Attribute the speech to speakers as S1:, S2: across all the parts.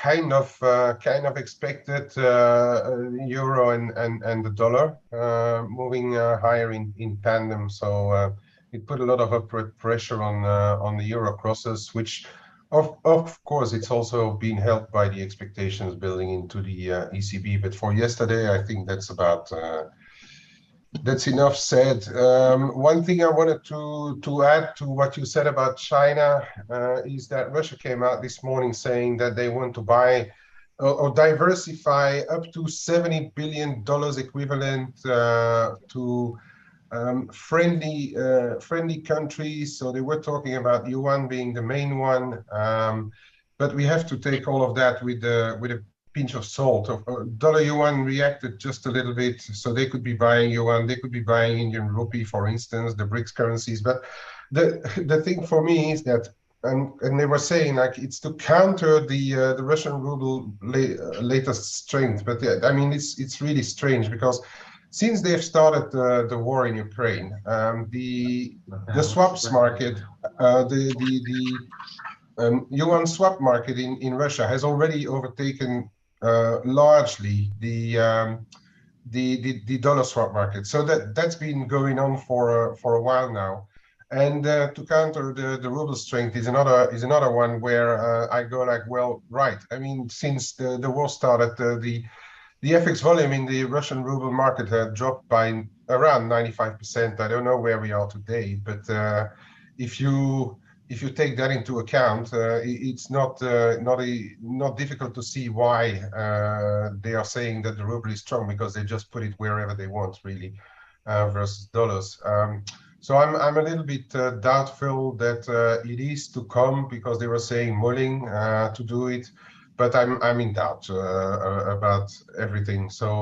S1: kind of expected, euro and the dollar moving higher in tandem. So it put a lot of upward pressure on the euro crosses, which of course it's also been helped by the expectations building into the ECB. But for yesterday, I think that's about that's enough said. One thing I wanted to add to what you said about China is that Russia came out this morning saying that they want to buy or diversify up to $70 billion equivalent to friendly countries. So they were talking about yuan being the main one, but we have to take all of that with a pinch of salt. Dollar yuan reacted just a little bit, so they could be buying yuan, they could be buying Indian rupee, for instance, the BRICS currencies. But the thing for me is that, and they were saying like it's to counter the Russian ruble latest strength. But yeah, I mean it's really strange because since they've started the war in Ukraine, the swaps market, the yuan swap market in Russia has already overtaken largely the dollar swap market. So that's been going on for a while now. And to counter the ruble strength is another one where I go like, well, right. I mean, since the war started, the FX volume in the Russian ruble market had dropped by around 95%. I don't know where we are today, but if you take that into account, it's not difficult to see why they are saying that the ruble is strong, because they just put it wherever they want, really, versus dollars. So I'm a little bit doubtful that it is to come, because they were saying mulling to do it, but I'm in doubt about everything. So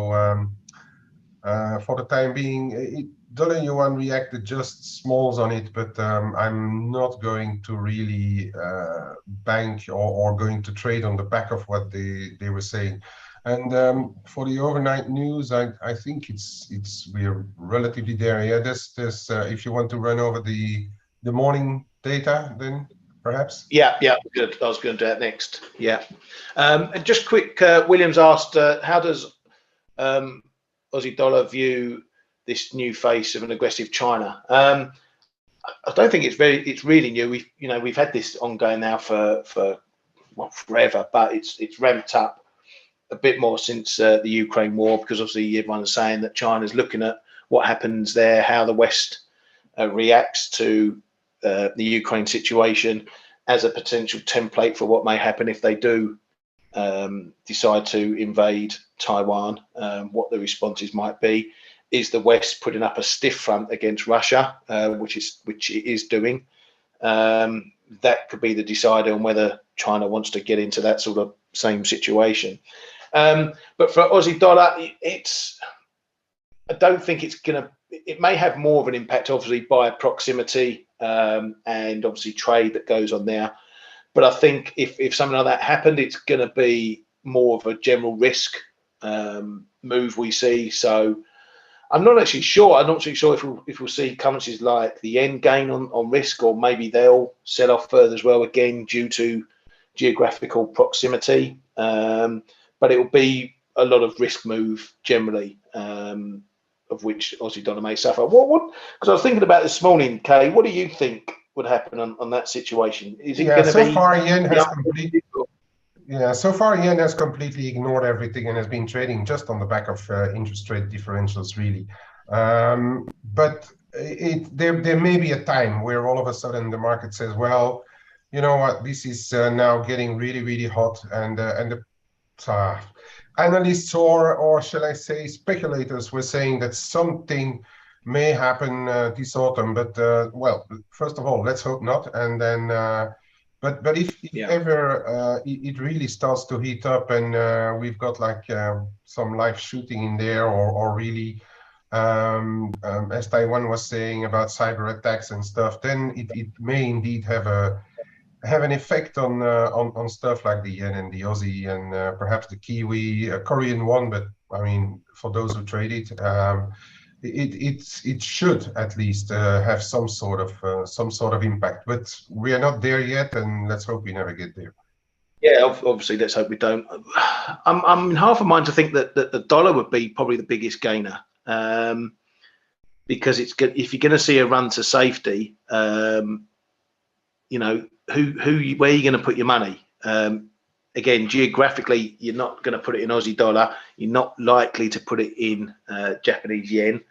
S1: for the time being, dollar yuan reacted just smalls on it, but I'm not going to really bank or going to trade on the back of what they were saying. And for the overnight news, I think we're relatively there. Yeah, there's if you want to run over the morning data, then perhaps.
S2: Yeah, good. I was going to do that next. Yeah, and just quick. Williams asked, how does Aussie dollar view this new face of an aggressive China? I don't think it's really new. We've had this ongoing now for forever, but it's ramped up a bit more since the Ukraine war, because obviously everyone's saying that China's looking at what happens there, how the West reacts to the Ukraine situation as a potential template for what may happen if they do decide to invade Taiwan. What the responses might be. Is the West putting up a stiff front against Russia, which it is doing? That could be the decider on whether China wants to get into that sort of same situation. But for Aussie dollar, I don't think it's gonna. It may have more of an impact, obviously, by proximity and obviously trade that goes on there. But I think if something like that happened, it's going to be more of a general risk move we see. So I'm not actually sure. I'm not actually sure if we'll see currencies like the yen gain on risk, or maybe they'll sell off further as well, again due to geographical proximity. But it will be a lot of risk move generally, of which Aussie dollar may suffer. Because I was thinking about this morning, Kay, what do you think would happen on that situation? Is it going to be?
S1: So far yen has completely ignored everything and has been trading just on the back of interest rate differentials, really. But there may be a time where all of a sudden the market says, well, you know what, this is now getting really, really hot, and the analysts or shall I say speculators were saying that something may happen this autumn. But well, first of all, let's hope not. And then, but if ever it really starts to heat up, and we've got like some live shooting in there, or really, as Taiwan was saying about cyber attacks and stuff, then it may indeed have an effect on stuff like the yen and the Aussie and perhaps the Kiwi, Korean won. But I mean, for those who trade it, it should at least have some sort of impact. But we are not there yet, and let's hope we never get there.
S2: Yeah, obviously, let's hope we don't. I'm in half a mind to think that the dollar would be probably the biggest gainer, because it's good if you're going to see a run to safety. You know, where are you going to put your money? Again, geographically, you're not going to put it in Aussie dollar. You're not likely to put it in Japanese yen.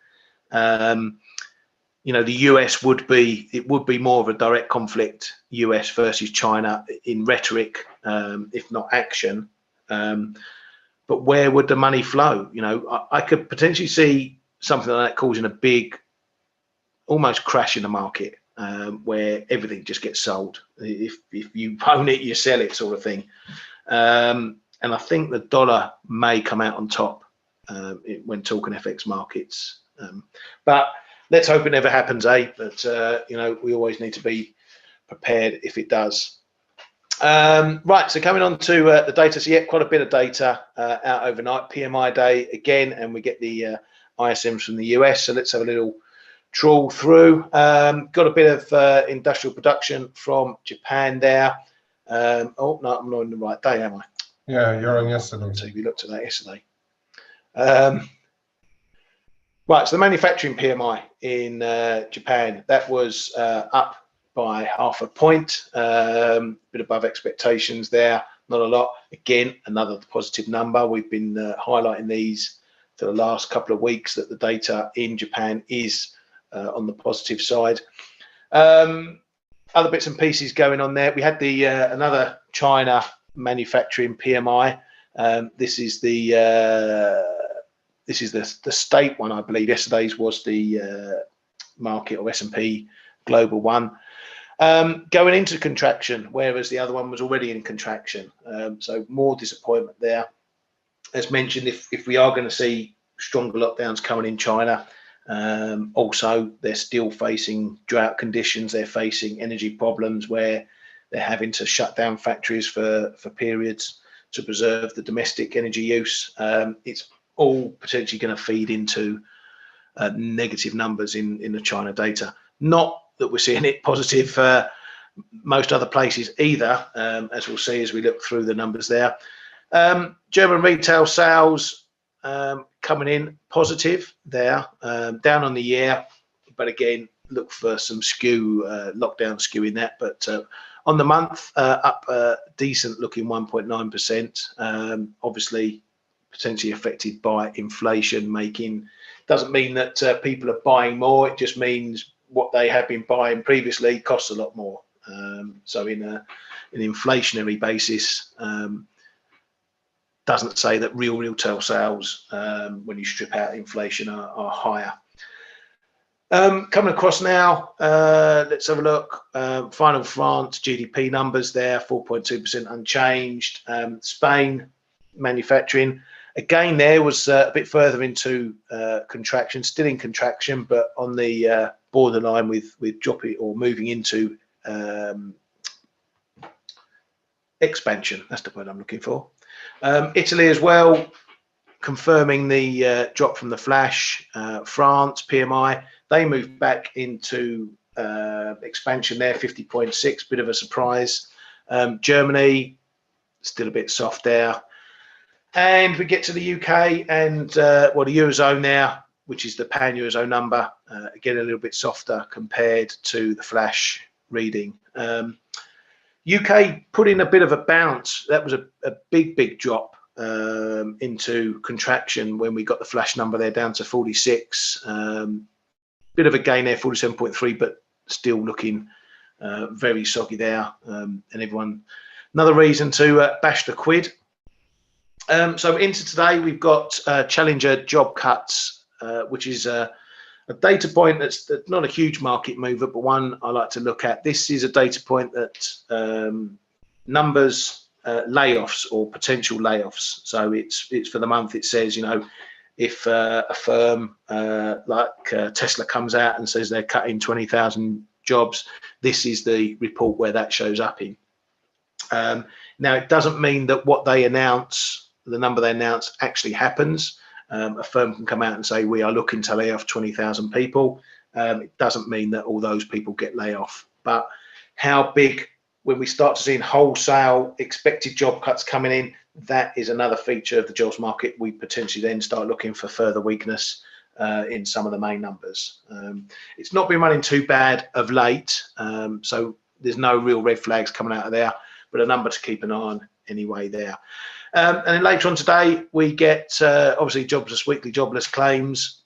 S2: You know, the US would be more of a direct conflict, US versus China in rhetoric, if not action. But where would the money flow? You know, I could potentially see something like that causing a big, almost crash in the market, where everything just gets sold. If you own it, you sell it, sort of thing. And I think the dollar may come out on top when talking FX markets. But let's hope it never happens, But you know, we always need to be prepared if it does. Right, so coming on to the data. So yeah, quite a bit of data out overnight. PMI day again, and we get the ISMs from the US. So let's have a little trawl through. Got a bit of industrial production from Japan there. Oh no, I'm not on the right day, am I?
S1: Yeah, you're on yesterday.
S2: So we looked at that yesterday. Right, so the manufacturing PMI in Japan, that was up by 0.5 point, bit above expectations there, not a lot. Again, another positive number. We've been highlighting these for the last couple of weeks, that the data in Japan is on the positive side. Other bits and pieces going on there. We had the another China manufacturing PMI. This is the state one, I believe. Yesterday's was the market or S&P global one, going into contraction, whereas the other one was already in contraction. So more disappointment there. As mentioned, if we are going to see stronger lockdowns coming in China, also they're still facing drought conditions. They're facing energy problems where they're having to shut down factories for periods to preserve the domestic energy use. It's all potentially going to feed into negative numbers in the China data. Not that we're seeing it positive for most other places either, as we'll see as we look through the numbers there. German retail sales coming in positive there, down on the year, but again, look for some skew, lockdown skew in that. But on the month, up decent looking 1.9%. Obviously, potentially affected by inflation. Doesn't mean that people are buying more. It just means what they have been buying previously costs a lot more. So in an inflationary basis, doesn't say that real retail sales, when you strip out inflation, are higher. Coming across now, let's have a look. Final France GDP numbers there, 4.2% unchanged. Spain manufacturing, again, there was a bit further into contraction, still in contraction, but on the borderline with dropping or moving into expansion. That's the word I'm looking for. Italy as well, confirming the drop from the flash. France PMI, they moved back into expansion there, 50.6, bit of a surprise. Germany still a bit soft there. And we get to the UK and well, the Eurozone now, which is the pan-Eurozone number, again a little bit softer compared to the flash reading. UK put in a bit of a bounce. That was a big drop into contraction when we got the flash number there down to 46. Bit of a gain there, 47.3, but still looking very soggy there. And everyone, another reason to bash the quid. So into today, we've got Challenger job cuts, which is a data point that's not a huge market mover, but one I like to look at. This is a data point that numbers layoffs or potential layoffs. So it's for the month. It says, you know, if a firm like Tesla comes out and says they're cutting 20,000 jobs, this is the report where that shows up in. Now, it doesn't mean that what they announce, the number they announce, actually happens. A firm can come out and say, we are looking to lay off 20,000 people. It doesn't mean that all those people get laid off. But how big when we start to see wholesale expected job cuts coming in, that is another feature of the jobs market. We potentially then start looking for further weakness in some of the main numbers. It's not been running too bad of late, so there's no real red flags coming out of there, but a number to keep an eye on anyway there. And then later on today, we get obviously weekly jobless claims.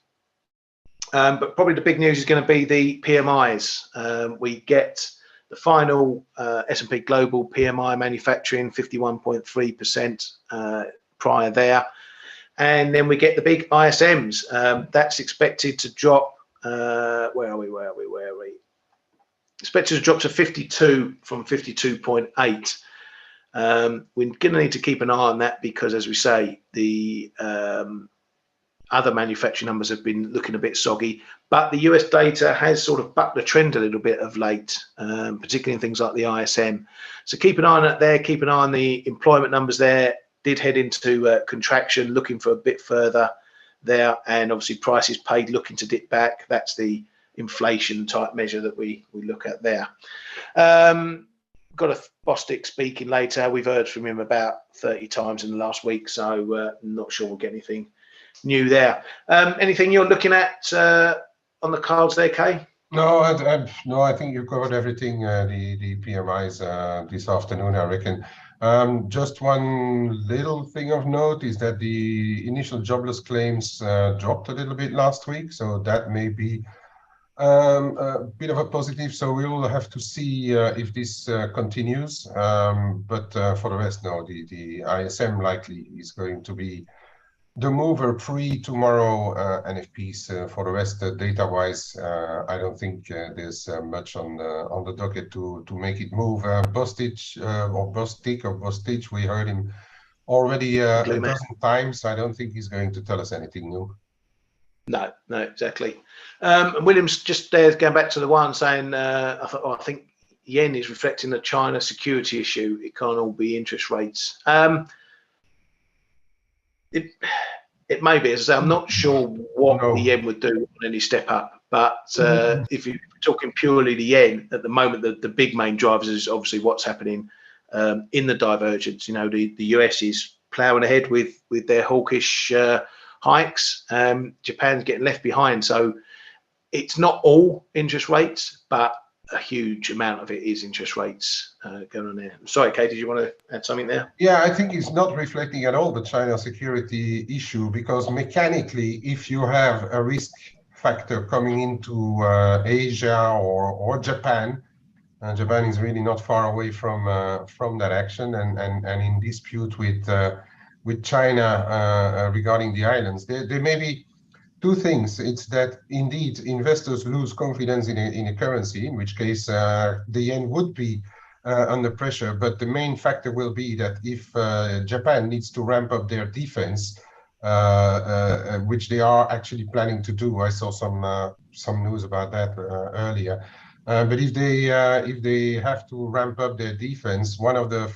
S2: But probably the big news is going to be the PMIs. We get the final S&P Global PMI manufacturing 51.3% prior there. And then we get the big ISMs. That's expected to drop. Where are we? Expected to drop to 52 from 52.8. We're going to need to keep an eye on that because, as we say, the other manufacturing numbers have been looking a bit soggy, but the US data has sort of bucked the trend a little bit of late, particularly in things like the ISM. So keep an eye on that there, keep an eye on the employment numbers there. Did head into contraction, looking for a bit further there, and obviously prices paid looking to dip back. That's the inflation type measure that we look at there. Got a Bostic speaking later. We've heard from him about 30 times in the last week, so not sure we'll get anything new there. Anything you're looking at on the cards there, Kay?
S1: No, I think you covered everything. The PMIs this afternoon, I reckon. Just one little thing of note is that the initial jobless claims dropped a little bit last week, so that may be a bit of a positive. So we will have to see if this continues. But for the rest, no, the ISM likely is going to be the mover pre-tomorrow NFPs. For the rest, data-wise, I don't think there's much on the docket to make it move. Bostic, we heard him already a dozen times. I don't think he's going to tell us anything new.
S2: No, exactly. Williams just there going back to the one saying, I think yen is reflecting the China security issue. It can't all be interest rates. It may be, as I say, I'm not sure what the yen would do on any step up, but if you're talking purely the yen at the moment, the big main drivers is obviously what's happening in the divergence. You know, the US is ploughing ahead with their hawkish hikes. Japan's getting left behind, so it's not all interest rates, but a huge amount of it is interest rates going on there. Sorry, Kate, did you want to add something there?
S1: Yeah, I think it's not reflecting at all the China security issue, because mechanically, if you have a risk factor coming into Asia or Japan, Japan is really not far away from that action, and in dispute with China regarding the islands. There may be two things. It's that indeed investors lose confidence in a currency, in which case the yen would be under pressure. But the main factor will be that if Japan needs to ramp up their defense, which they are actually planning to do. I saw some news about that earlier. But if they have to ramp up their defense, one of the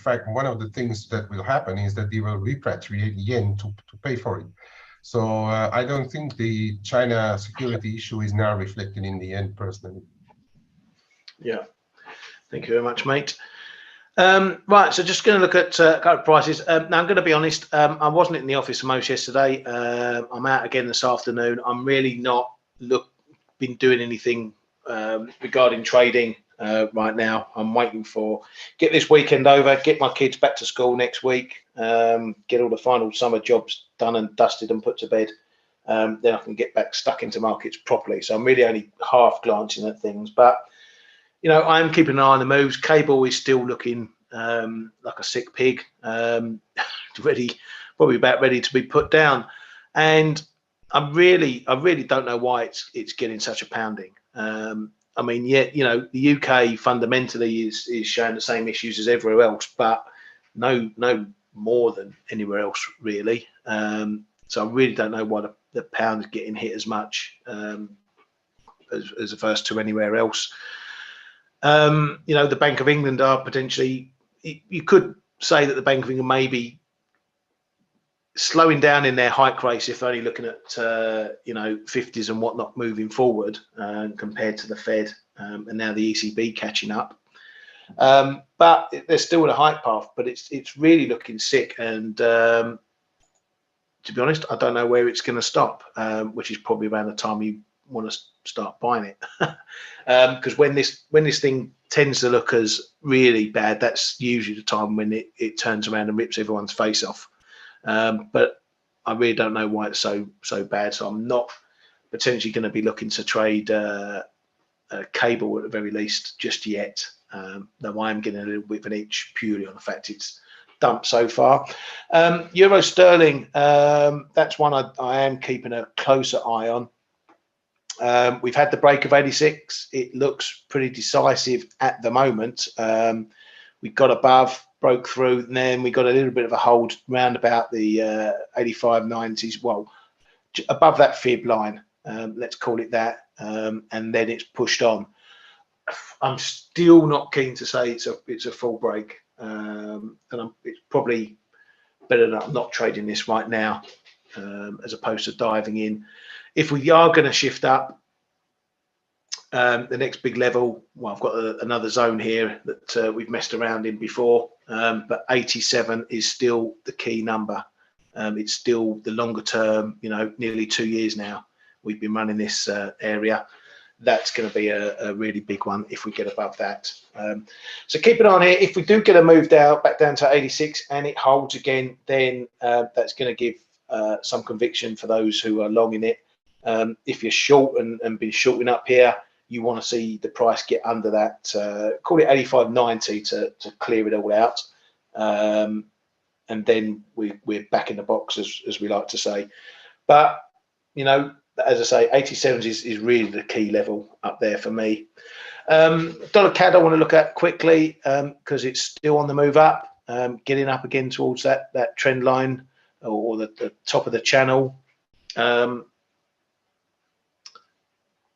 S1: things that will happen is that they will repatriate yen to pay for it. So I don't think the China security issue is now reflected in the end, personally.
S2: Yeah, thank you very much, mate. Right, so just going to look at current prices. Now, I'm going to be honest, I wasn't in the office most yesterday. I'm out again this afternoon. I'm really not been doing anything regarding trading right now. I'm waiting for get this weekend over, get my kids back to school next week, get all the final summer jobs done and dusted and put to bed. Then I can get back stuck into markets properly. So I'm really only half glancing at things, but you know, I'm keeping an eye on the moves. Cable is still looking like a sick pig, probably about ready to be put down. And I really don't know why it's getting such a pounding. I mean, yeah, you know, the UK fundamentally is showing the same issues as everywhere else, but no more than anywhere else really. So I really don't know why the pound is getting hit as much as the first two anywhere else. You know, the Bank of England are potentially, you could say that the Bank of England may be slowing down in their hike race if only looking at you know, 50s and whatnot moving forward compared to the Fed and now the ECB catching up. But they're still in a hike path, but it's really looking sick. And to be honest, I don't know where it's going to stop, which is probably around the time you want to start buying it. Because when this thing tends to look as really bad, that's usually the time when it turns around and rips everyone's face off. But I really don't know why it's so bad. So I'm not potentially going to be looking to trade a cable at the very least just yet. Though I am getting a little bit of an itch purely on the fact it's dumped so far. Euro sterling, that's one I am keeping a closer eye on. We've had the break of 86. It looks pretty decisive at the moment. We got above, broke through, and then we got a little bit of a hold round about the 85, 90s. Well, above that fib line, let's call it that, and then it's pushed on. I'm still not keen to say it's a full break, and it's probably better that I'm not trading this right now, as opposed to diving in. If we are going to shift up, the next big level, well, I've got another zone here that we've messed around in before, but 87 is still the key number. It's still the longer term, nearly 2 years now we've been running this area. That's going to be a really big one if we get above that. So keep an eye on here. If we do get a move back down to 86 and it holds again, then that's going to give some conviction for those who are long in it. If you're short and been shorting up here, you want to see the price get under that, call it 85.90 to clear it all out. And then we're back in the box, as we like to say. But, as I say, 87 is really the key level up there for me. Dollar CAD I want to look at quickly because it's still on the move up, getting up again towards that trend line or the top of the channel.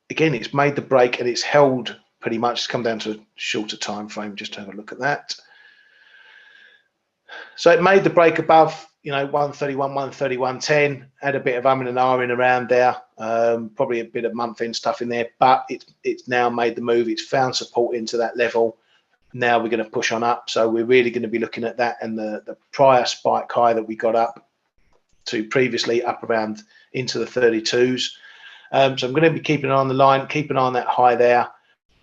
S2: Again, it's made the break and it's held pretty much. It's come down to a shorter time frame. Just have a look at that. So it made the break above, 131, 131.10. Had a bit of umming and ahhing around there. Probably a bit of month-end stuff in there, but it's now made the move. It's found support into that level. Now we're going to push on up. So we're really going to be looking at that and the prior spike high that we got up to previously, up around into the 32s. So I'm going to be keeping an eye on the line, keep an eye on that high there.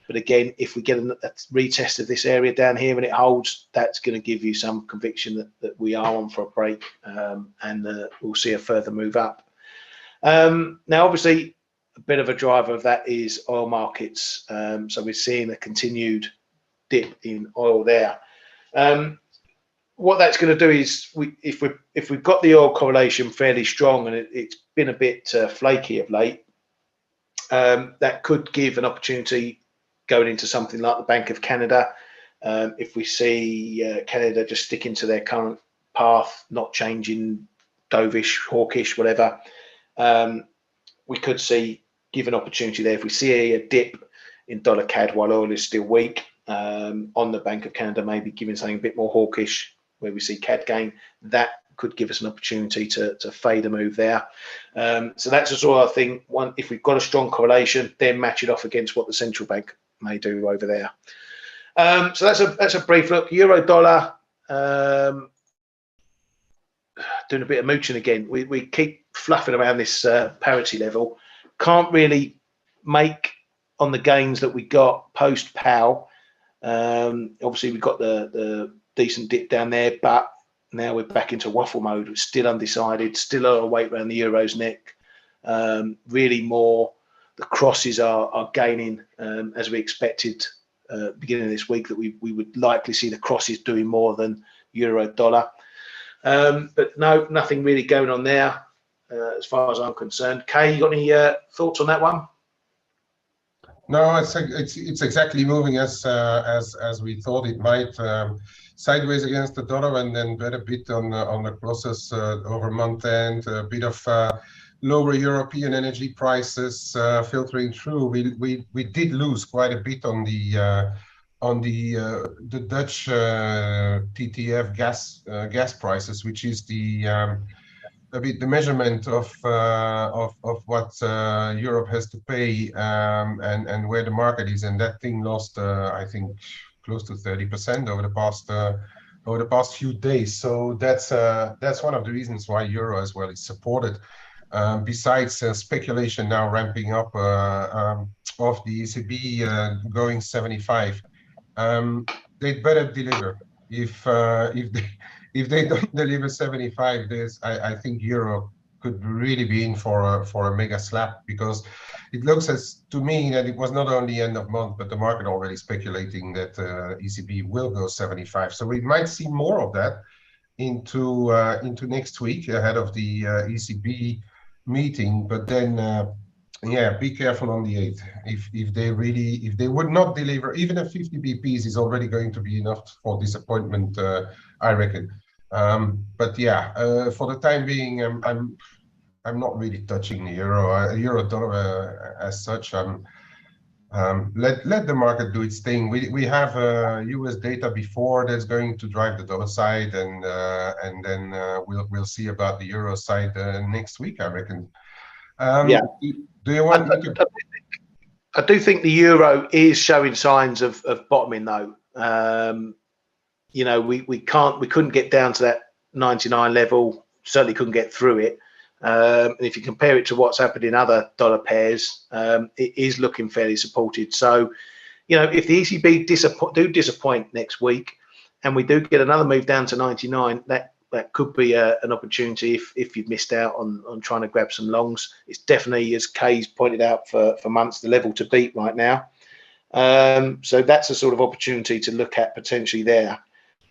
S2: But again, if we get a retest of this area down here and it holds, that's going to give you some conviction that we are on for a break, and we'll see a further move up. Now, obviously, a bit of a driver of that is oil markets. So we're seeing a continued dip in oil there. What that's going to do is, if we've got the oil correlation fairly strong and it's been a bit flaky of late, that could give an opportunity going into something like the Bank of Canada. If we see Canada just sticking to their current path, not changing, dovish, hawkish, whatever, we could give an opportunity there. If we see a dip in dollar CAD while oil is still weak, on the Bank of Canada, maybe giving something a bit more hawkish, where we see CAD gain, that could give us an opportunity to fade a move there. So that's the sort of thing. One, if we've got a strong correlation, then match it off against what the central bank may do over there. So that's a brief look. Euro dollar, doing a bit of mooching again. We keep fluffing around this parity level. Can't really make on the gains that we got post POW. Obviously we've got the decent dip down there, but now we're back into waffle mode. We're still undecided, still a lot of weight around the euro's neck. Really more, the crosses are gaining as we expected beginning of this week, that we would likely see the crosses doing more than euro dollar. But no, nothing really going on there as far as I'm concerned. Kay, you got any thoughts on that one?
S1: No, it's exactly moving as we thought it might. Sideways against the dollar, and then bet a bit on the crosses over month end. A bit of lower European energy prices filtering through. We did lose quite a bit on the Dutch TTF gas prices, which is a bit the measurement of what Europe has to pay and where the market is, and that thing lost I think close to 30% over the past few days. So that's one of the reasons why euro as well is supported. Besides speculation now ramping up of the ECB going 75, they'd better deliver. If they don't deliver 75, I think euro could really be in for a mega slap, because it looks as to me that it was not only end of month, but the market already speculating that ECB will go 75. So we might see more of that into next week ahead of the ECB meeting. But then yeah, be careful on the 8th. If they would not deliver, even a 50 BPs is already going to be enough for disappointment, I reckon. But yeah, for the time being, I'm not really touching the euro dollar as such. Let the market do its thing. We have US data before that's going to drive the dollar side, and then we'll see about the euro side next week, I reckon.
S2: Yeah.
S1: Do you want me to?
S2: I do think the euro is showing signs of bottoming, though. You know, we couldn't get down to that 99 level. Certainly couldn't get through it. And if you compare it to what's happened in other dollar pairs, it is looking fairly supported. So, you know, if the ECB disappoint next week, and we do get another move down to 99, that could be an opportunity if you've missed out on trying to grab some longs. It's definitely, as Kay's pointed out for months, the level to beat right now. So that's a sort of opportunity to look at potentially there.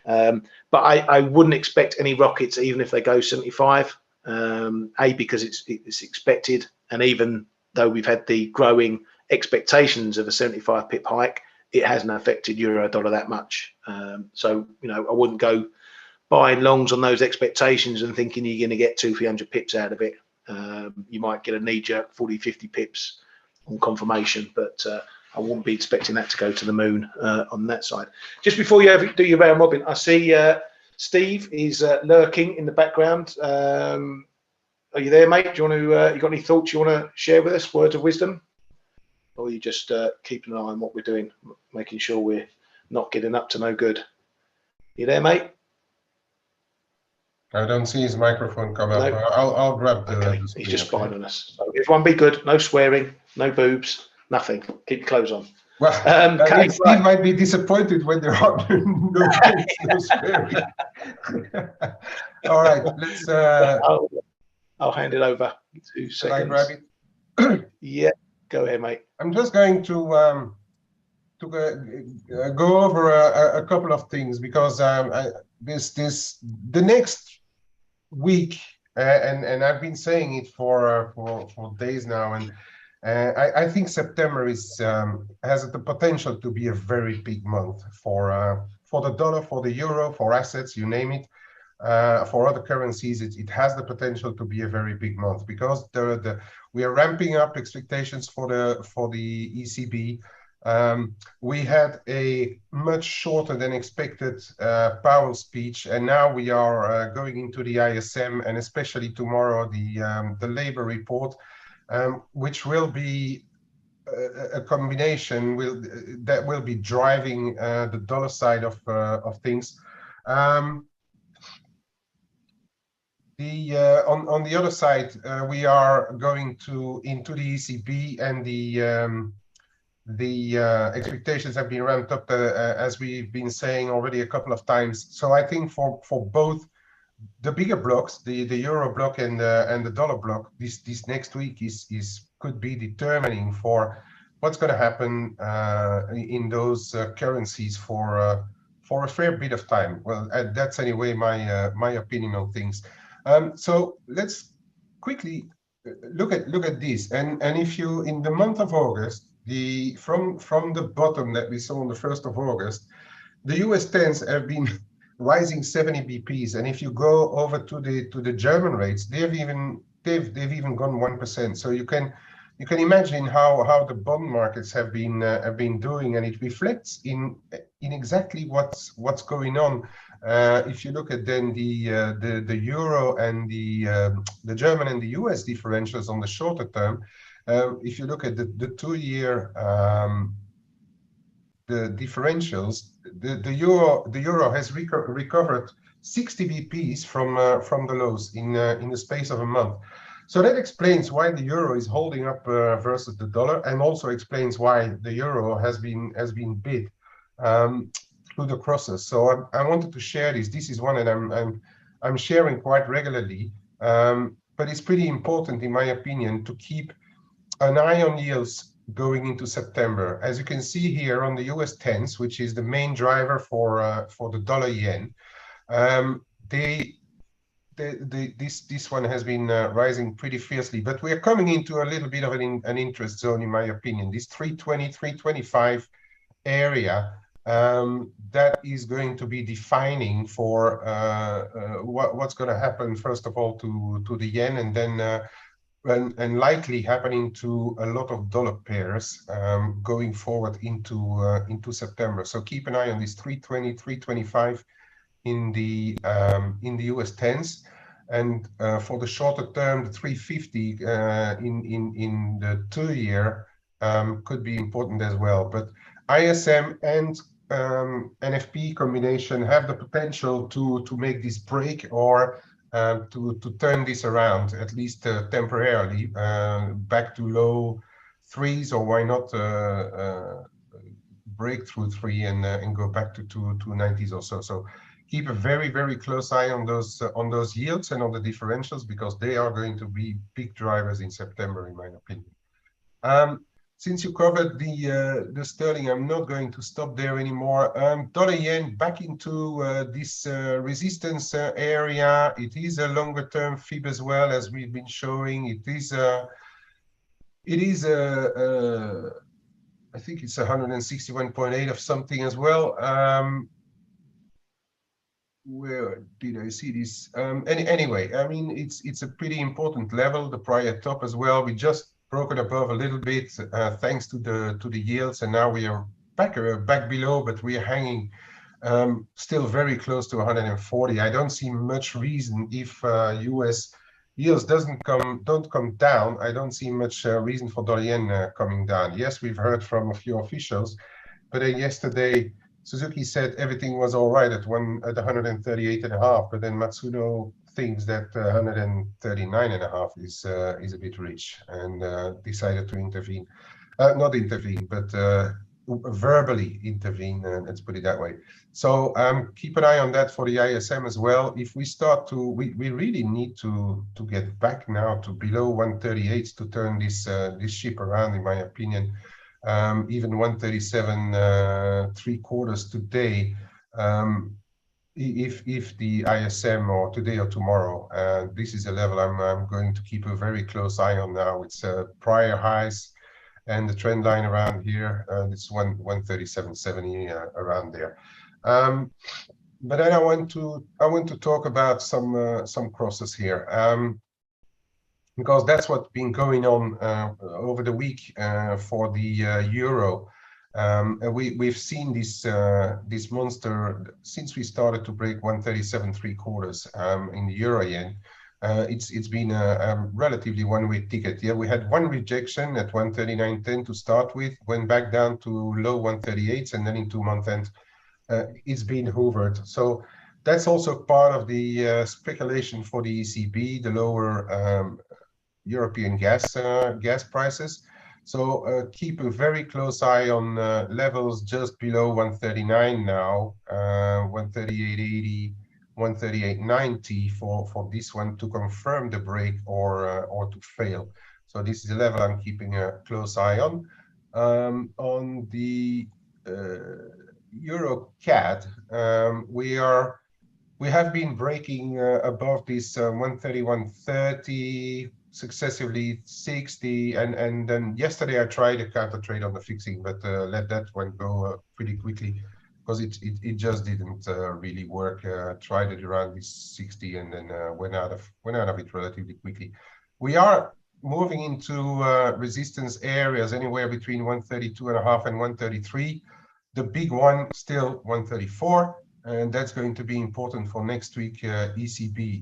S2: But I wouldn't expect any rockets, even if they go 75. Because it's expected, and even though we've had the growing expectations of a 75 pip hike, it hasn't affected euro dollar that much. So, you know, I wouldn't go buying longs on those expectations and thinking you're going to get 200-300 pips out of it. You might get a knee-jerk 40-50 pips on confirmation, but I wouldn't be expecting that to go to the moon on that side. Just before you do your round robin, I see Steve is lurking in the background. Are you there, mate? Do you want to? You got any thoughts you want to share with us? Words of wisdom, or are you just keeping an eye on what we're doing, making sure we're not getting up to no good? You there, mate?
S1: I don't see his microphone come up.
S2: No.
S1: I'll grab the.
S2: Okay,
S1: the
S2: he's just
S1: screen,
S2: spying on us. So everyone, be good. No swearing, no boobs, nothing. Keep your clothes on.
S1: Well,
S2: Kay,
S1: Steve
S2: right.
S1: might be disappointed when there are no boobs, no swearing. All right, let's.
S2: I'll hand it over. 2 seconds.
S1: Shall I grab it?
S2: Yeah, go ahead, mate.
S1: I'm just going to go over a couple of things, because the next week, and I've been saying it for days now, and I think September has the potential to be a very big month for the dollar, for the euro, for assets, you name it. For other currencies, it has the potential to be a very big month, because we are ramping up expectations for the ECB. We had a much shorter than expected Powell speech, and now we are going into the ISM, and especially tomorrow the labor report, which will be a combination that will be driving the dollar side of things. On the other side, we are going into the ECB, and the expectations have been ramped up, as we've been saying already a couple of times. So I think for both the bigger blocks, the euro block and the dollar block, this next week could be determining for what's going to happen in those currencies for a fair bit of time. Well, that's anyway my opinion on things. So let's quickly look at this, and if you, in the month of August, from the bottom that we saw on the 1st of August, the US 10s have been rising 70 BPs, and if you go over to the German rates, they've even gone 1%. So you can imagine how the bond markets have been doing, and it reflects in exactly what's going on. If you look at then the euro and the German and the US differentials on the shorter term, if you look at the 2-year the differentials, the euro has recovered 60 bps from the lows in the space of a month. So that explains why the euro is holding up versus the dollar, and also explains why the euro has been bid through the crosses. So I wanted to share this. This is one that I'm sharing quite regularly, but it's pretty important, in my opinion, to keep an eye on yields going into September. As you can see here on the US 10s, which is the main driver for the dollar yen, this one has been rising pretty fiercely, but we are coming into a little bit of an interest zone, in my opinion. This 320, 325 area, that is going to be defining for what's going to happen, first of all, to the yen, and then and likely happening to a lot of dollar pairs going forward into September. So keep an eye on this 320, 325 in the US 10s, and for the shorter term, the 350 in the 2-year could be important as well. But ISM and NFP combination have the potential to make this break, or to turn this around, at least temporarily, back to low threes, or why not break through 3 and go back to 290s or so. So keep a very, very close eye on those yields and on the differentials, because they are going to be big drivers in September, in my opinion. Since you covered the sterling, I'm not going to stop there anymore. Dollar yen back into this resistance area. It is a longer term fib as well, as we've been showing. It is I think it's 161.8 of something as well. Where did I see this? Anyway, I mean, it's a pretty important level, the prior top as well. We just broken above a little bit thanks to the yields, and now we are back below, but we are hanging still very close to 140. I don't see much reason, if US yields don't come down, I don't see much reason for dollar yen coming down. Yes, we've heard from a few officials, but yesterday Suzuki said everything was all right at 138.5, but then Matsuno thinks that 139.5 is a bit rich, and decided to intervene. Not intervene, but verbally intervene, let's put it that way. So keep an eye on that for the ISM as well. If we start to, we really need to get back now to below 138 to turn this ship around, in my opinion. Even 137 3/4 today, if the ISM, or today or tomorrow, this is a level I'm going to keep a very close eye on now. It's prior highs and the trend line around here. It's 137.70 around there. But then I want to talk about some crosses here, because that's what's been going on over the week for the euro. We've seen this monster since we started to break 137 3/4 in the euro yen. It's been a relatively one-way ticket. Yeah, we had one rejection at 139.10 to start with, went back down to low 138s, and then in 2 month end, it's been hoovered. So that's also part of the speculation for the ECB, the lower European gas prices. So keep a very close eye on levels just below 139 now, 138.80, 138.90 for this one to confirm the break or to fail. So this is a level I'm keeping a close eye on. On the Euro CAD, we have been breaking above this 131.30, successively 60, and then yesterday I tried a counter trade on the fixing, but let that one go pretty quickly, because it just didn't really work. Tried it around this 60 and then went out of it relatively quickly. We are moving into resistance areas anywhere between 132.5 and 133. The big one still 134, and that's going to be important for next week ECB.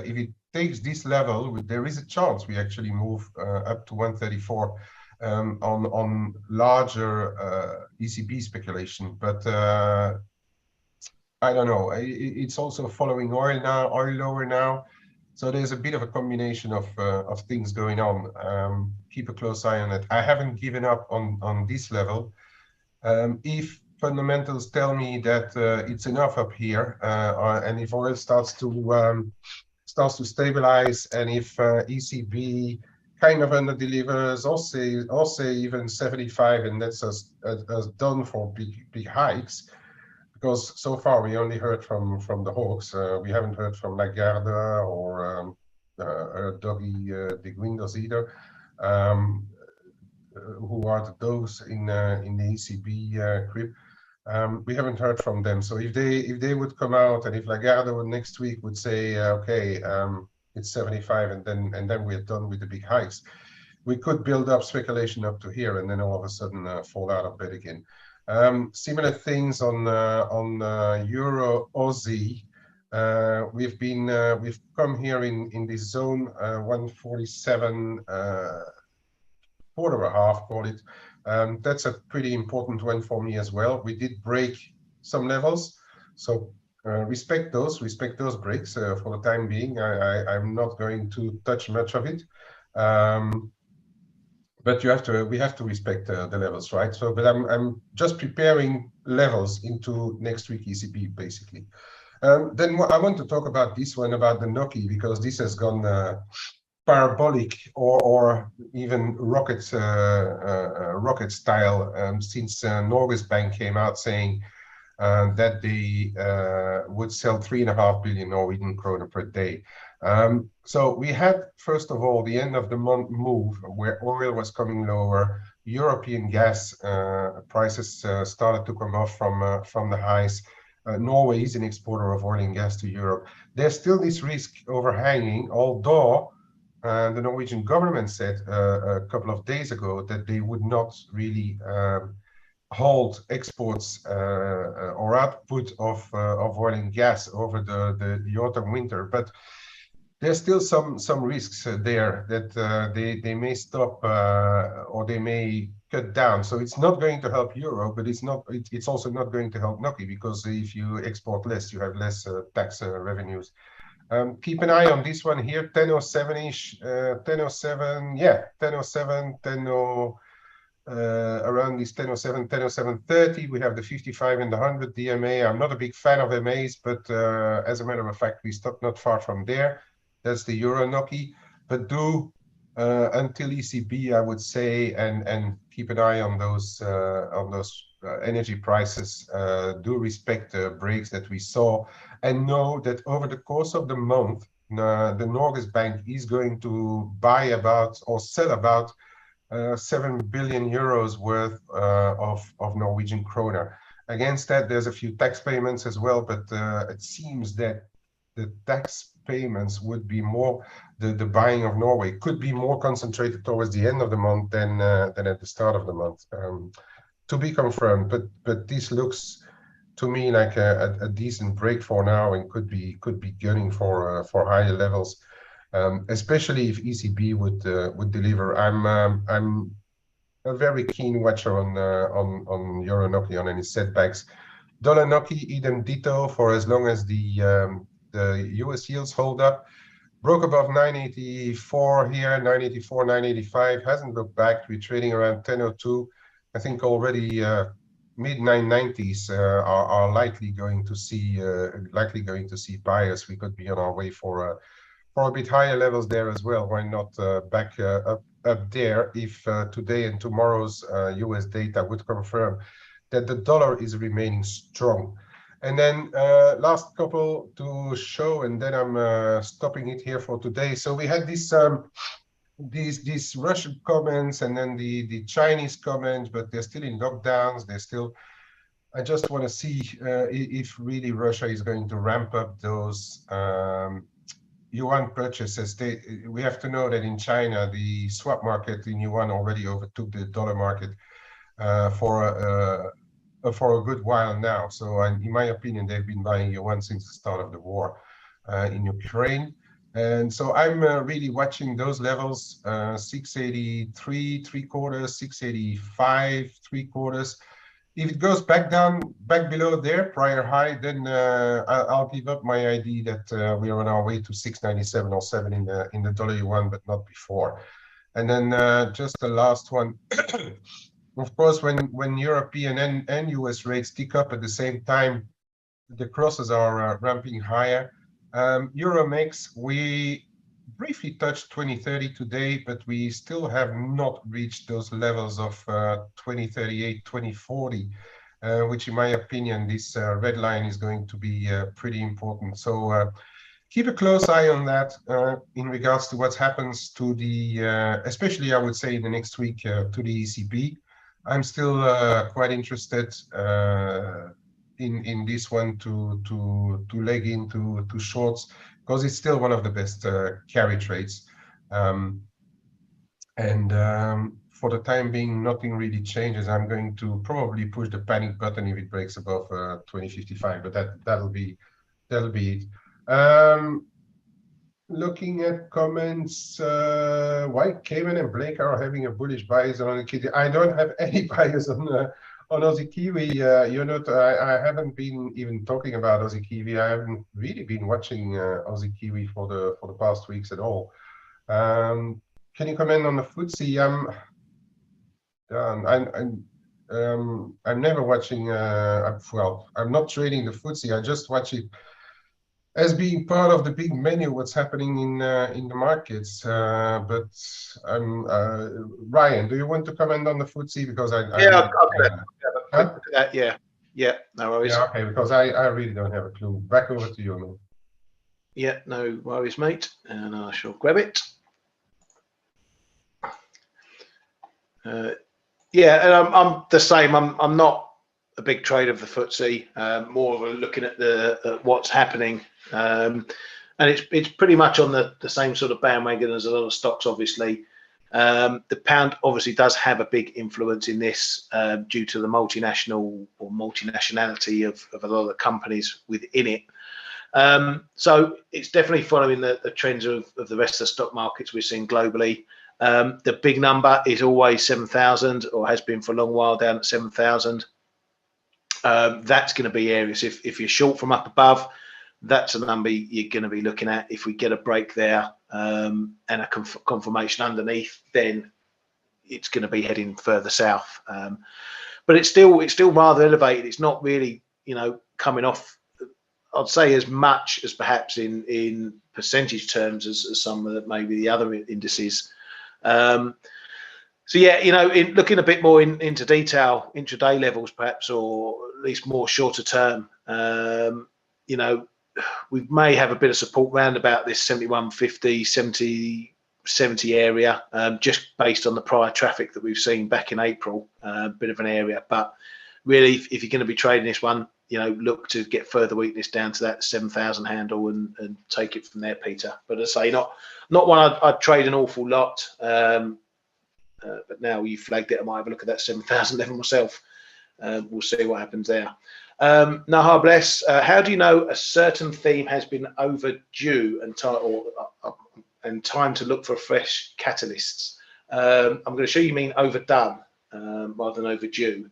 S1: If it takes this level, there is a chance we actually move up to 134. on larger ECB speculation, but I don't know. It's also following oil now, oil lower now. So there's a bit of a combination of things going on. Keep a close eye on it. I haven't given up on this level. If fundamentals tell me that it's enough up here, and if oil starts to stabilize, and if ECB kind of underdelivers, or say even 75, and that's us done for big hikes. Because so far we only heard from the Hawks. We haven't heard from Lagarde or Doggy de Guindos either, who are those in the ECB crib. We haven't heard from them. So if they would come out, and if Lagarde next week would say, okay, it's 75, and then we're done with the big hikes, we could build up speculation up to here, and then all of a sudden fall out of bed again. Similar things on Euro Aussie. We've come here in this zone 147 quarter and a half, call it. That's a pretty important one for me as well. We did break some levels, so respect those breaks for the time being. I'm not going to touch much of it. But we have to respect the levels, right? So, but I'm just preparing levels into next week ECB basically. Then I want to talk about this one, about the NOK, because this has gone parabolic or even rocket style since Norges Bank came out saying that they would sell 3.5 billion Norwegian kroner per day. So we had, first of all, the end of the month move where oil was coming lower. European gas prices started to come off from the highs. Norway is an exporter of oil and gas to Europe. There's still this risk overhanging, although the Norwegian government said a couple of days ago that they would not really halt exports or output of oil and gas over the autumn winter, but there's still some risks there that they may stop or they may cut down. So it's not going to help euro, but it's also not going to help NOK, because if you export less, you have less tax revenues. Keep an eye on this one here, 10.07-ish, 10.07, yeah, 10.07, 10.0. Around this 10.07, 10.07.30, we have the 55 and the 100 DMA. I'm not a big fan of MAs, but as a matter of fact, we stopped not far from there. That's the euro NOK, but do until ECB, I would say, and keep an eye on those energy prices. Do respect the breaks that we saw, and know that over the course of the month, the Norges Bank is going to buy about or sell about 7 billion euros worth of Norwegian kroner. Against that, there's a few tax payments as well, but it seems that the tax payments would be more, the buying of Norway could be more concentrated towards the end of the month than at the start of the month. To be confirmed, but this looks to me like a decent break for now, and could be gunning for higher levels. Especially if ECB would deliver. I'm a very keen watcher on euro NOK on any setbacks. Dollar NOK, idem ditto for as long as the US yields hold up. Broke above 984 here, 984, 985, hasn't looked back. We're trading around 1002. I think already mid 990s are likely going to see buyers. We could be on our way for a bit higher levels there as well. Why not back up there if today and tomorrow's US data would confirm that the dollar is remaining strong. And then last couple to show, and then I'm stopping it here for today. So we had this these Russian comments, and then the Chinese comments, but they're still in lockdowns. They're still. I just want to see if really Russia is going to ramp up those yuan purchases. We have to know that in China, the swap market in yuan already overtook the dollar market for a good while now. So in my opinion, they've been buying yuan since the start of the war in Ukraine. And so I'm really watching those levels, 683 3/4, 685 3/4. If it goes back below their prior high, then I'll give up my idea that we are on our way to 697 or 7 in the dollar yuan, but not before. And then just the last one. Of course, when European and US rates tick up at the same time, the crosses are ramping higher. Euromex, we briefly touched 2030 today, but we still have not reached those levels of 2038, 2040, which in my opinion, this red line is going to be pretty important. So keep a close eye on that in regards to what happens to the, especially I would say in the next week to the ECB. I'm still quite interested in this one to leg into shorts, because it's still one of the best carry trades. For the time being, nothing really changes. I'm going to probably push the panic button if it breaks above 2055, but that'll be it. Looking at comments, why Cayman and Blake are having a bullish bias on the Kiwi. I don't have any bias on Aussie Kiwi. I haven't been even talking about Aussie Kiwi. I haven't really been watching Aussie Kiwi for the past weeks at all. Can you comment on the FTSE? I'm never watching. Well, I'm not trading the FTSE. I just watch it as being part of the big menu, what's happening in the markets. But Ryan, do you want to comment on the FTSE? Because
S2: yeah, no worries.
S1: Yeah, okay, because I really don't have a clue. Back over to you, man.
S2: Yeah, no worries, mate. And I shall grab it. Yeah, and I'm the same. I'm not a big trader of the FTSE. More of a looking at what's happening. And it's pretty much on the same sort of bandwagon as a lot of stocks, obviously. The pound obviously does have a big influence in this due to the multinational or multinationality of a lot of the companies within it. So it's definitely following the trends of the rest of the stock markets we're seeing globally. The big number is always 7,000, or has been for a long while, down at 7,000. That's going to be areas, if you're short from up above, that's a number you're going to be looking at. If we get a break there and a confirmation underneath, then it's going to be heading further south. But it's still rather elevated. It's not really, coming off, I'd say, as much as perhaps in percentage terms as some of maybe the other indices. So yeah, in looking a bit more into detail, intraday levels perhaps, or at least more shorter term, we may have a bit of support round about this 71.50, 70 area, just based on the prior traffic that we've seen back in April, a bit of an area. But really, if you're going to be trading this one, look to get further weakness down to that 7,000 handle and take it from there, Peter. But as I say, not one I'd trade an awful lot. But now you flagged it, I might have a look at that 7,000 level myself. We'll see what happens there. Nahar Bless, how do you know a certain theme has been overdue and time to look for fresh catalysts? I'm going to show you mean overdone rather than overdue.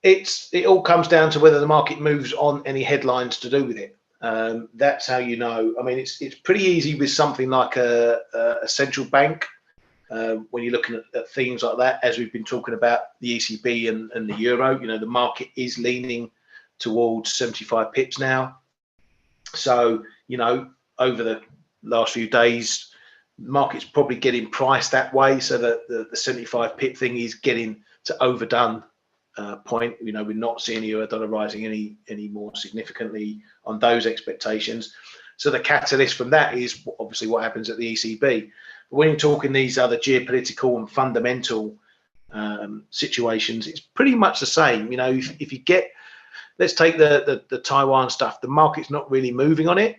S2: It all comes down to whether the market moves on any headlines to do with it. That's how you know. I mean, it's pretty easy with something like a central bank. When you're looking at themes like that, as we've been talking about the ECB and the euro, the market is leaning towards 75 pips now. So, over the last few days, the market's probably getting priced that way, so that the 75 pip thing is getting to overdone point. We're not seeing the euro dollar rising any more significantly on those expectations. So the catalyst from that is obviously what happens at the ECB. But when you're talking these other geopolitical and fundamental situations, it's pretty much the same. If you get, let's take the Taiwan stuff, the market's not really moving on it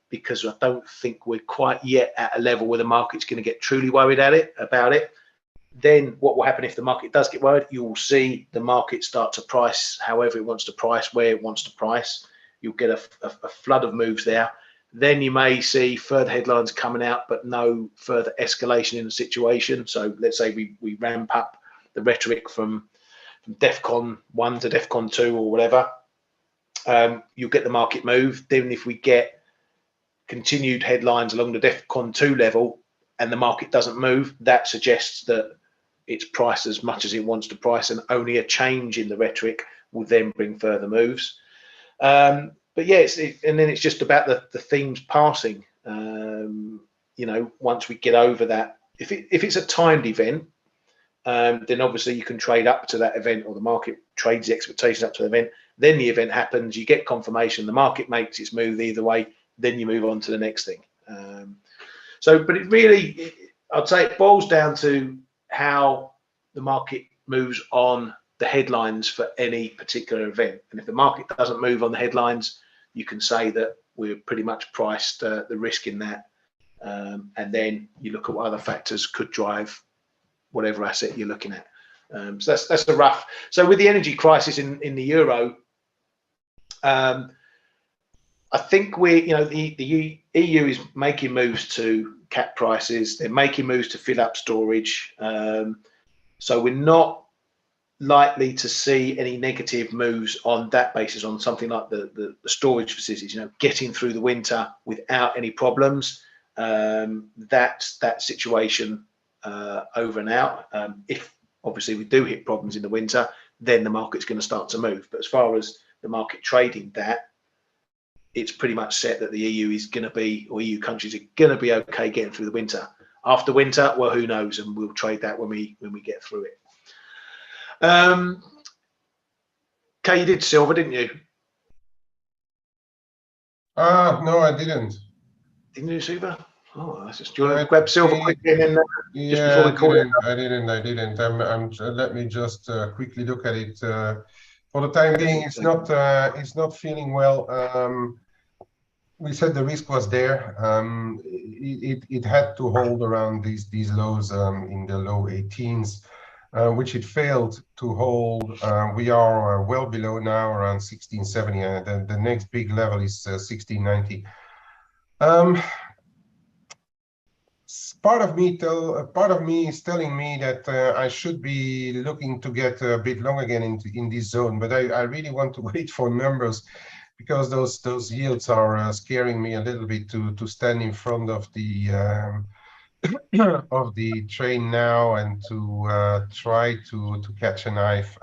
S2: because I don't think we're quite yet at a level where the market's going to get truly worried about it. Then what will happen if the market does get worried? You will see the market start to price however it wants to price, where it wants to price. you'll get a flood of moves there. Then you may see further headlines coming out, but no further escalation in the situation. So let's say we ramp up the rhetoric from DEFCON 1 to DEFCON 2 or whatever. You'll get the market move. Then if we get continued headlines along the DEFCON 2 level and the market doesn't move, that suggests that it's priced as much as it wants to price, and only a change in the rhetoric will then bring further moves. But yeah, and then it's just about the themes passing. You know, once we get over that, if it's a timed event, then obviously you can trade up to that event, or the market trades the expectations up to the event. Then the event happens, you get confirmation, the market makes its move either way, then you move on to the next thing. But it really, I'd say it boils down to how the market moves on the headlines for any particular event. And if the market doesn't move on the headlines, you can say that we're pretty much priced the risk in that. And then you look at what other factors could drive whatever asset you're looking at. So that's the rough. So with the energy crisis in the euro, I think the EU is making moves to cap prices. They're making moves to fill up storage. So we're not likely to see any negative moves on that basis, on something like the storage facilities, you know, getting through the winter without any problems. That's that situation over and out. If obviously we do hit problems in the winter, then the market's going to start to move. But as far as the market trading that, it's pretty much set that the EU is going to be, or EU countries are going to be okay getting through the winter. After winter, well, who knows? And we'll trade that when we get through it. Kay, you did silver, didn't you?
S1: No, I didn't.
S2: Didn't you do silver? Oh, that's just. Do you want to grab silver quickly and then
S1: yeah,
S2: just before we call it?
S1: I didn't. Let me just quickly look at it. For the time being, it's not feeling well. We said the risk was there. It had to hold around these lows in the low 18s, which it failed to hold. We are well below now, around 1670. The next big level is 1690. Part of me is telling me that I should be looking to get a bit long again in this zone, but I really want to wait for numbers, because those yields are scaring me a little bit to stand in front of the of the train now and to try to catch a knife.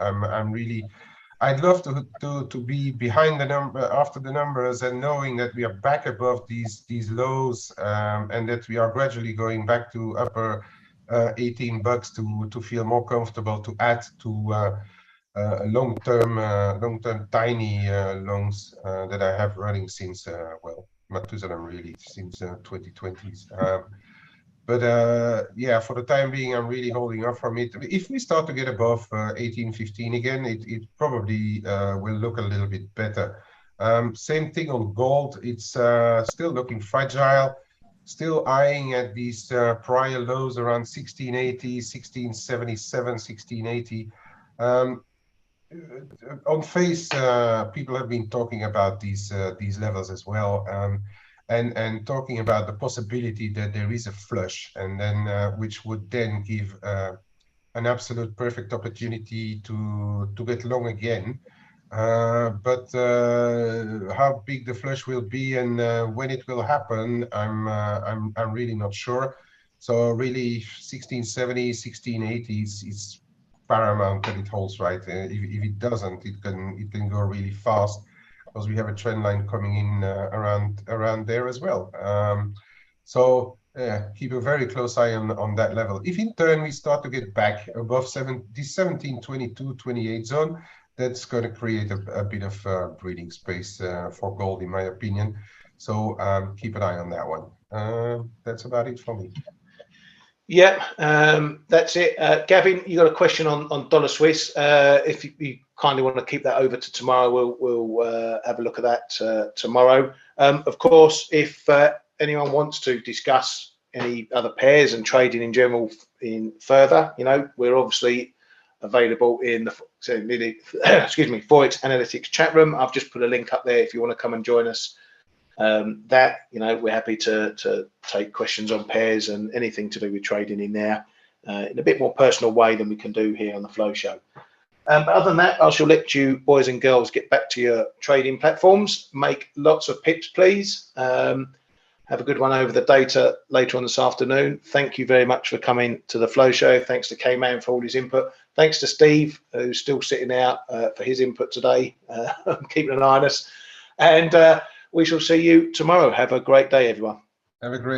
S1: I'd love to be behind the number after the numbers, and knowing that we are back above these lows, and that we are gradually going back to upper $18 to feel more comfortable to add to long-term tiny longs that I have running since Methuselah, really, since 2020s. But yeah, for the time being, I'm really holding off from it. If we start to get above 1815 again, it probably will look a little bit better. Same thing on gold. It's still looking fragile, still eyeing at these prior lows around 1680, 1677, 1680. On F.A.C.E, people have been talking about these levels as well. And talking about the possibility that there is a flush, and then which would then give an absolute perfect opportunity to get long again. But how big the flush will be and when it will happen, I'm really not sure. So really, 1670, 1680 is paramount that it holds, right? If it doesn't, it can go really fast, because we have a trend line coming in around there as well. So keep a very close eye on that level. If in turn we start to get back above this 1722-28 zone, that's going to create a bit of breathing space for gold, in my opinion. So keep an eye on that one. That's about it for me.
S2: Yeah, that's it. Gavin, you got a question on dollar Swiss. If you kindly want to keep that over to tomorrow, we'll have a look at that tomorrow. Of course, if anyone wants to discuss any other pairs and trading in general in further, you know, we're obviously available in the excuse me, ForexAnalytix chat room. I've just put a link up there if you want to come and join us. We're happy to take questions on pairs and anything to do with trading in there in a bit more personal way than we can do here on the Flow Show. But other than that, I shall let you boys and girls get back to your trading platforms. Make lots of pips, please. Have a good one over the data later on this afternoon. Thank you very much for coming to the Flow Show. Thanks to K-Man for all his input. Thanks to Steve, who's still sitting out for his input today, keeping an eye on us. And we shall see you tomorrow. Have a great day, everyone.
S1: Have a great